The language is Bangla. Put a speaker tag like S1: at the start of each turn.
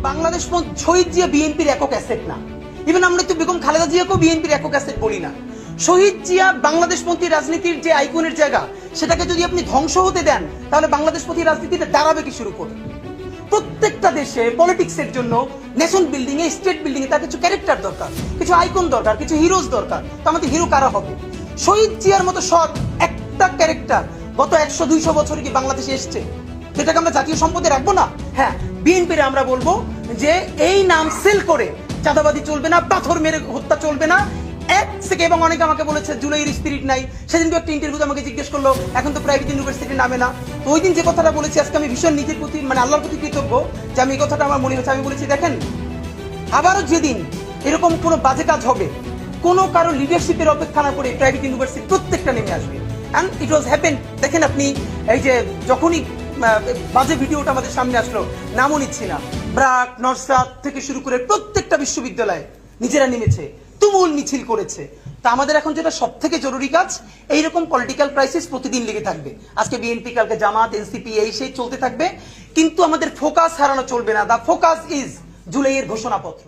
S1: বাংলাদেশ শহীদ জিয়া বিএনপির একক অ্যাসেট না। ইভেন আমরা তো বেগম খালেদা জিয়াকেও বিএনপির একক অ্যাসেট বলি না। শহীদ জিয়া বাংলাদেশপন্থী রাজনীতির যে আইকনের জায়গা, সেটাকে যদি আপনি ধ্বংস হতে দেন, তাহলে বাংলাদেশপন্থী রাজনীতিতে দাঁড়াবে কি শুরু করে? প্রত্যেকটা দেশে পলিটিক্সের জন্য, নেশন বিল্ডিং এ, স্টেট বিল্ডিং এ তার কিছু ক্যারেক্টার দরকার, কিছু আইকন দরকার, কিছু হিরোজ দরকার। তো আমাদের হিরো কারা হবে? শহীদ জিয়ার মতো সৎ একটা ক্যারেক্টার গত 100-200 বছর কি বাংলাদেশে এসছে? সেটাকে আমরা জাতীয় সম্পদে রাখবো না? হ্যাঁ, বিএনপির আমরা বলবো যে এই নাম সেল করে চাঁদাবাদি চলবে না, পাথর মেরে হত্যা চলবে না। এক সেকেন্ড। এবং অনেকে আমাকে বলেছে জুলাইয়ের স্পিরিট নাই। সেদিন তো একটা ইন্টারভিউতে আমাকে জিজ্ঞেস করলো এখন তো প্রাইভেট ইউনিভার্সিটি নামে না। তো ওই দিন যে কথাটা বলেছি, আজকে আমি ভীষণ নিজের প্রতি মানে আল্লাহর প্রতি কৃতজ্ঞ যে আমি এই কথাটা আমার মনে হচ্ছে। আমি বলেছি দেখেন, আবারও যেদিন এরকম কোনো বাজে কাজ হবে, কোনো কারো লিডারশিপের অপেক্ষা না করে প্রাইভেট ইউনিভার্সিটি প্রত্যেকটা নেমে আসবে। And it was happen. দেখেন আপনি, এই যে যখনই বাজে ভিডিওটা আমাদের সামনে আসলো, নামও নিচ্ছি না, ব্র্যাক, নরসাদ থেকে শুরু করে প্রত্যেকটা বিশ্ববিদ্যালয়ে নিজেরা নেমেছে, তুমুল মিছিল করেছে। তা আমাদের এখন যেটা সব থেকে জরুরি কাজ, এইরকম পলিটিক্যাল ক্রাইসিস প্রতিদিন লেগে থাকবে। আজকে বিএনপি, কালকে জামাত, এনসিপি, এই সেই চলতে থাকবে, কিন্তু আমাদের ফোকাস হারানো চলবে না। দা ফোকাস ইজ জুলাইয়ের ঘোষণাপত্র।